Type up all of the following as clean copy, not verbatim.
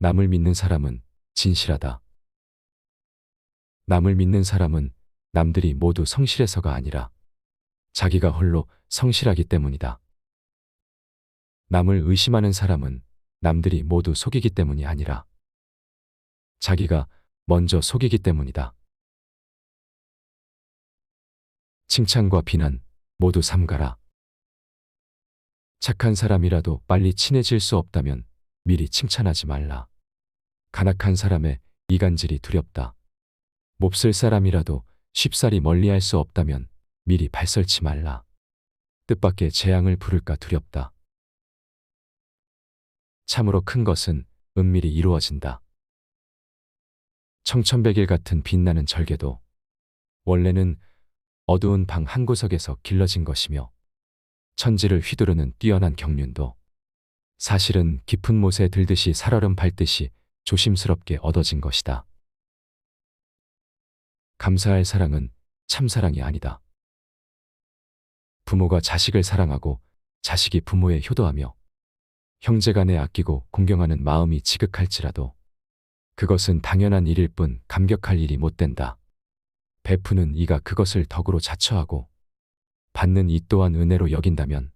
남을 믿는 사람은 진실하다. 남을 믿는 사람은 남들이 모두 성실해서가 아니라 자기가 홀로 성실하기 때문이다. 남을 의심하는 사람은 남들이 모두 속이기 때문이 아니라 자기가 먼저 속이기 때문이다. 칭찬과 비난 모두 삼가라. 착한 사람이라도 빨리 친해질 수 없다면 미리 칭찬하지 말라. 간악한 사람의 이간질이 두렵다. 몹쓸 사람이라도 쉽사리 멀리할 수 없다면 미리 발설치 말라. 뜻밖의 재앙을 부를까 두렵다. 참으로 큰 것은 은밀히 이루어진다. 청천백일 같은 빛나는 절개도 원래는 어두운 방 한 구석에서 길러진 것이며, 천지를 휘두르는 뛰어난 경륜도 사실은 깊은 못에 들듯이 살얼음 밟듯이 조심스럽게 얻어진 것이다. 감사할 사랑은 참사랑이 아니다. 부모가 자식을 사랑하고 자식이 부모에 효도하며 형제간에 아끼고 공경하는 마음이 지극할지라도 그것은 당연한 일일 뿐 감격할 일이 못 된다. 베푸는 이가 그것을 덕으로 자처하고 받는 이 또한 은혜로 여긴다면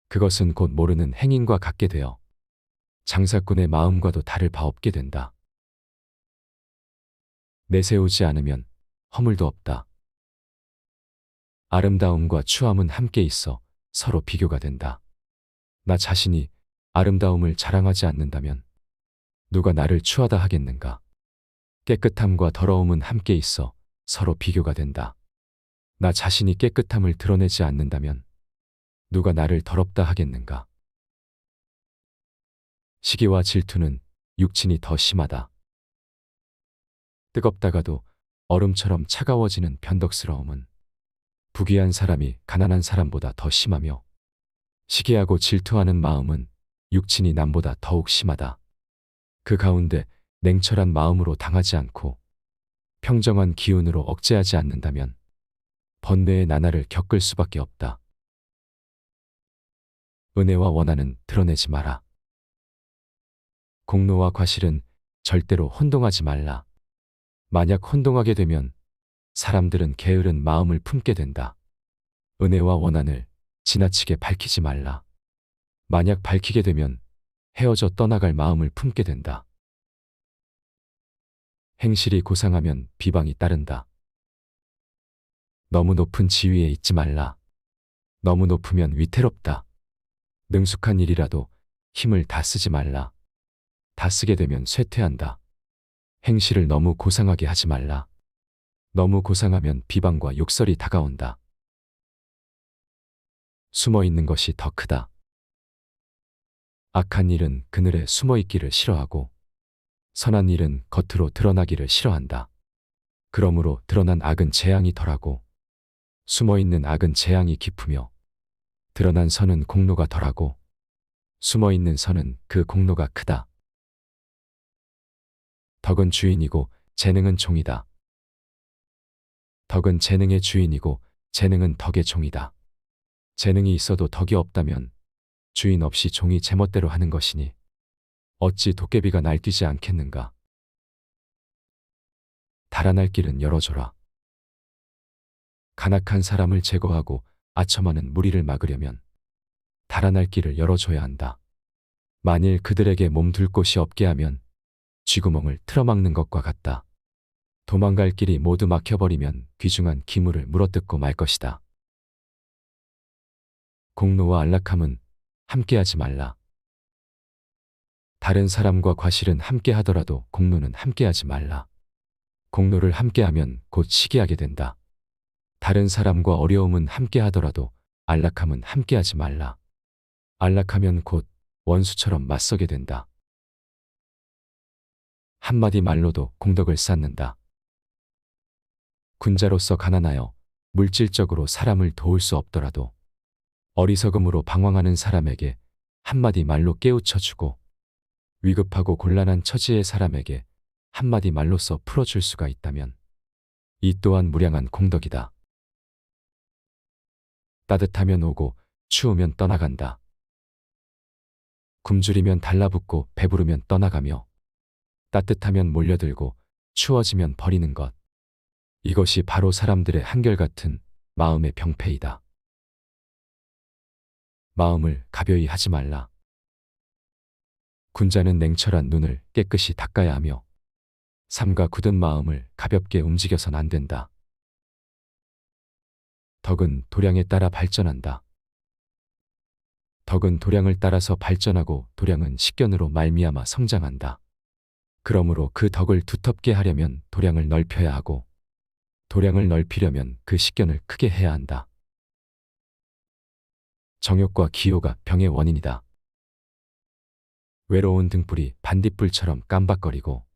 그것은 곧 모르는 행인과 같게 되어 장사꾼의 마음과도 다를 바 없게 된다. 내세우지 않으면 허물도 없다. 아름다움과 추함은 함께 있어 서로 비교가 된다. 나 자신이 아름다움을 자랑하지 않는다면 누가 나를 추하다 하겠는가? 깨끗함과 더러움은 함께 있어 서로 비교가 된다. 나 자신이 깨끗함을 드러내지 않는다면 누가 나를 더럽다 하겠는가? 시기와 질투는 육친이 더 심하다. 뜨겁다가도 얼음처럼 차가워지는 변덕스러움은 부귀한 사람이 가난한 사람보다 더 심하며, 시기하고 질투하는 마음은 육친이 남보다 더욱 심하다. 그 가운데 냉철한 마음으로 당하지 않고 평정한 기운으로 억제하지 않는다면 번뇌의 나날을 겪을 수밖에 없다. 은혜와 원한은 드러내지 마라. 공로와 과실은 절대로 혼동하지 말라. 만약 혼동하게 되면 사람들은 게으른 마음을 품게 된다. 은혜와 원한을 지나치게 밝히지 말라. 만약 밝히게 되면 헤어져 떠나갈 마음을 품게 된다. 행실이 고상하면 비방이 따른다. 너무 높은 지위에 있지 말라. 너무 높으면 위태롭다. 능숙한 일이라도 힘을 다 쓰지 말라. 다 쓰게 되면 쇠퇴한다. 행실을 너무 고상하게 하지 말라. 너무 고상하면 비방과 욕설이 다가온다. 숨어 있는 것이 더 크다. 악한 일은 그늘에 숨어 있기를 싫어하고 선한 일은 겉으로 드러나기를 싫어한다. 그러므로 드러난 악은 재앙이 덜하고 숨어 있는 악은 재앙이 깊으며, 드러난 선은 공로가 덜하고 숨어 있는 선은 그 공로가 크다. 덕은 주인이고 재능은 종이다. 덕은 재능의 주인이고 재능은 덕의 종이다. 재능이 있어도 덕이 없다면 주인 없이 종이 제멋대로 하는 것이니 어찌 도깨비가 날뛰지 않겠는가? 달아날 길은 열어줘라. 간악한 사람을 제거하고 아첨하는 무리를 막으려면 달아날 길을 열어줘야 한다. 만일 그들에게 몸둘 곳이 없게 하면 쥐구멍을 틀어막는 것과 같다. 도망갈 길이 모두 막혀버리면 귀중한 기물을 물어뜯고 말 것이다. 공로와 안락함은 함께하지 말라. 다른 사람과 과실은 함께하더라도 공로는 함께하지 말라. 공로를 함께하면 곧 시기하게 된다. 다른 사람과 어려움은 함께하더라도 안락함은 함께하지 말라. 안락하면 곧 원수처럼 맞서게 된다. 한마디 말로도 공덕을 쌓는다. 군자로서 가난하여 물질적으로 사람을 도울 수 없더라도 어리석음으로 방황하는 사람에게 한마디 말로 깨우쳐주고 위급하고 곤란한 처지의 사람에게 한마디 말로써 풀어줄 수가 있다면 이 또한 무량한 공덕이다. 따뜻하면 오고 추우면 떠나간다. 굶주리면 달라붙고 배부르면 떠나가며 따뜻하면 몰려들고 추워지면 버리는 것. 이것이 바로 사람들의 한결같은 마음의 병폐이다. 마음을 가벼이 하지 말라. 군자는 냉철한 눈을 깨끗이 닦아야 하며 삼가 굳은 마음을 가볍게 움직여선 안 된다. 덕은 도량에 따라 발전한다. 덕은 도량을 따라서 발전하고 도량은 식견으로 말미암아 성장한다. 그러므로 그 덕을 두텁게 하려면 도량을 넓혀야 하고 도량을 넓히려면 그 식견을 크게 해야 한다. 정욕과 기호가 병의 원인이다. 외로운 등불이 반딧불처럼 깜박거리고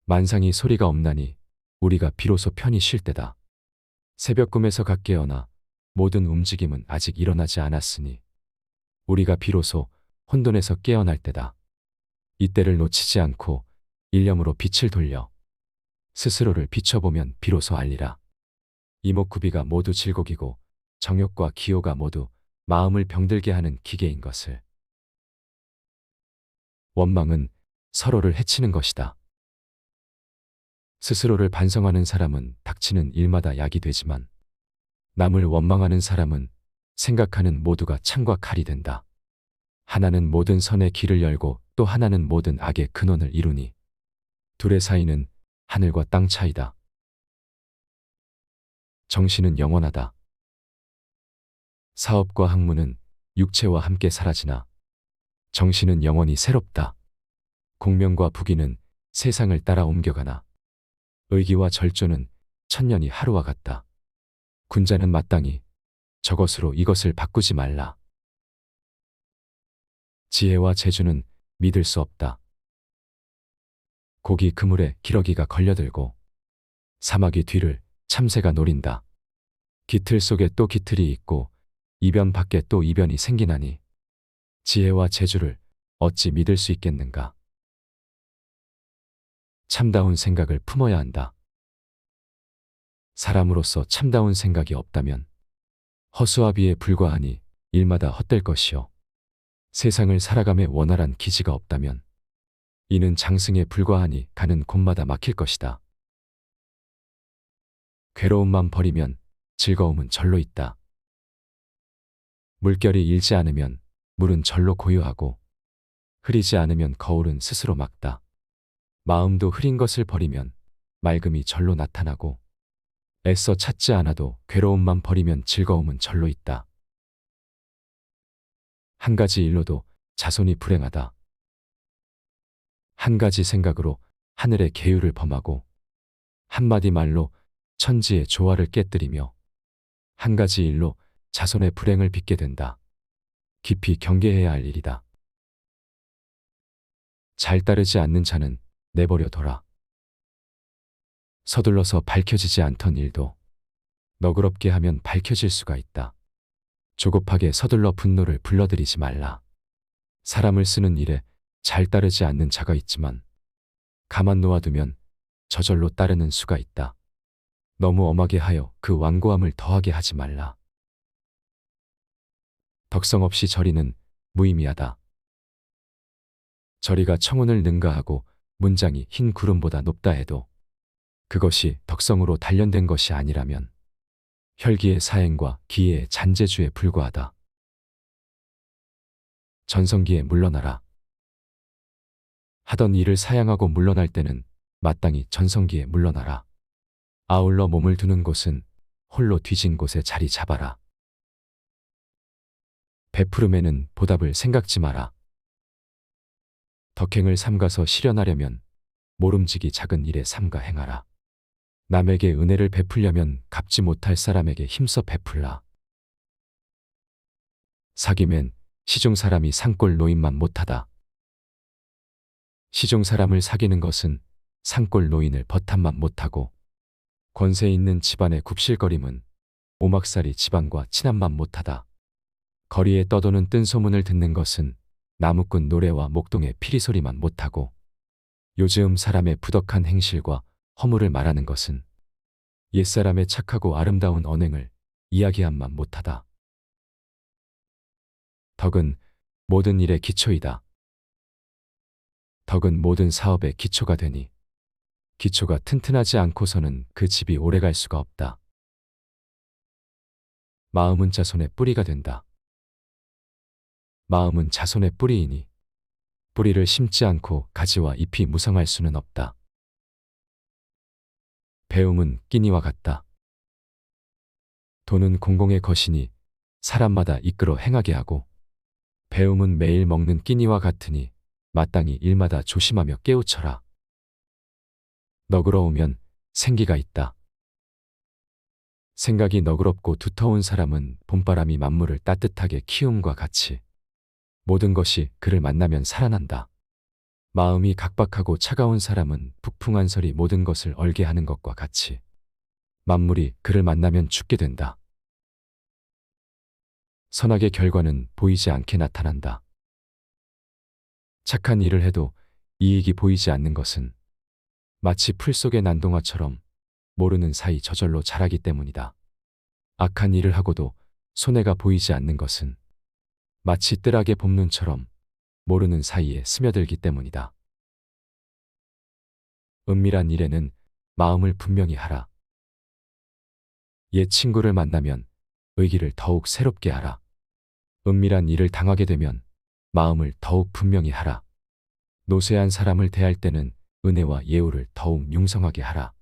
만상이 소리가 없나니 우리가 비로소 편히 쉴 때다. 새벽 꿈에서 갓 깨어나 모든 움직임은 아직 일어나지 않았으니 우리가 비로소 혼돈에서 깨어날 때다. 이때를 놓치지 않고 일념으로 빛을 돌려 스스로를 비춰보면 비로소 알리라. 이목구비가 모두 질곡이고 정욕과 기호가 모두 마음을 병들게 하는 기계인 것을. 원망은 서로를 해치는 것이다. 스스로를 반성하는 사람은 닥치는 일마다 약이 되지만 남을 원망하는 사람은 생각하는 모두가 창과 칼이 된다. 하나는 모든 선의 길을 열고 또 하나는 모든 악의 근원을 이루니 둘의 사이는 하늘과 땅 차이다. 정신은 영원하다. 사업과 학문은 육체와 함께 사라지나 정신은 영원히 새롭다. 공명과 부귀는 세상을 따라 옮겨가나 의기와 절조는 천년이 하루와 같다. 군자는 마땅히 저것으로 이것을 바꾸지 말라. 지혜와 재주는 믿을 수 없다. 고기 그물에 기러기가 걸려들고 사마귀 뒤를 참새가 노린다. 기틀 속에 또 기틀이 있고 이변 밖에 또 이변이 생기나니 지혜와 재주를 어찌 믿을 수 있겠는가. 참다운 생각을 품어야 한다. 사람으로서 참다운 생각이 없다면 허수아비에 불과하니 일마다 헛될 것이요. 세상을 살아감에 원활한 기지가 없다면 이는 장승에 불과하니 가는 곳마다 막힐 것이다. 괴로움만 버리면 즐거움은 절로 있다. 물결이 일지 않으면 물은 절로 고요하고 흐리지 않으면 거울은 스스로 막다. 마음도 흐린 것을 버리면 맑음이 절로 나타나고 애써 찾지 않아도 괴로움만 버리면 즐거움은 절로 있다. 한 가지 일로도 자손이 불행하다. 한 가지 생각으로 하늘의 계율을 범하고 한마디 말로 천지의 조화를 깨뜨리며 한 가지 일로 자손의 불행을 빚게 된다. 깊이 경계해야 할 일이다. 잘 따르지 않는 자는 내버려 둬라. 서둘러서 밝혀지지 않던 일도 너그럽게 하면 밝혀질 수가 있다. 조급하게 서둘러 분노를 불러들이지 말라. 사람을 쓰는 일에 잘 따르지 않는 자가 있지만 가만 놓아두면 저절로 따르는 수가 있다. 너무 엄하게 하여 그 완고함을 더하게 하지 말라. 덕성 없이 저리는 무의미하다. 저리가 청운을 능가하고 문장이 흰 구름보다 높다 해도 그것이 덕성으로 단련된 것이 아니라면 혈기의 사행과 기의 잔재주에 불과하다. 전성기에 물러나라. 하던 일을 사양하고 물러날 때는 마땅히 전성기에 물러나라. 아울러 몸을 두는 곳은 홀로 뒤진 곳에 자리 잡아라. 베푸름에는 보답을 생각지 마라. 덕행을 삼가서 실현하려면 모름지기 작은 일에 삼가 행하라. 남에게 은혜를 베풀려면 갚지 못할 사람에게 힘써 베풀라. 사김엔 시중 사람이 산골 노인만 못하다. 시중 사람을 사귀는 것은 산골 노인을 버탐만 못하고 권세 있는 집안의 굽실거림은 오막살이 집안과 친함만 못하다. 거리에 떠도는 뜬소문을 듣는 것은 나무꾼 노래와 목동의 피리소리만 못하고 요즘 사람의 부덕한 행실과 허물을 말하는 것은 옛사람의 착하고 아름다운 언행을 이야기함만 못하다. 덕은 모든 일의 기초이다. 덕은 모든 사업의 기초가 되니 기초가 튼튼하지 않고서는 그 집이 오래갈 수가 없다. 마음은 자손의 뿌리가 된다. 마음은 자손의 뿌리이니 뿌리를 심지 않고 가지와 잎이 무성할 수는 없다. 배움은 끼니와 같다. 돈은 공공의 것이니 사람마다 이끌어 행하게 하고 배움은 매일 먹는 끼니와 같으니 마땅히 일마다 조심하며 깨우쳐라. 너그러우면 생기가 있다. 생각이 너그럽고 두터운 사람은 봄바람이 만물을 따뜻하게 키움과 같이 모든 것이 그를 만나면 살아난다. 마음이 각박하고 차가운 사람은 북풍한 설이 모든 것을 얼게 하는 것과 같이 만물이 그를 만나면 죽게 된다. 선악의 결과는 보이지 않게 나타난다. 착한 일을 해도 이익이 보이지 않는 것은 마치 풀 속의 난동화처럼 모르는 사이 저절로 자라기 때문이다. 악한 일을 하고도 손해가 보이지 않는 것은 마치 뜰하게 봄눈처럼 모르는 사이에 스며들기 때문이다. 은밀한 일에는 마음을 분명히 하라. 옛 친구를 만나면 의기를 더욱 새롭게 하라. 은밀한 일을 당하게 되면 마음을 더욱 분명히 하라. 노쇠한 사람을 대할 때는 은혜와 예우를 더욱 융성하게 하라.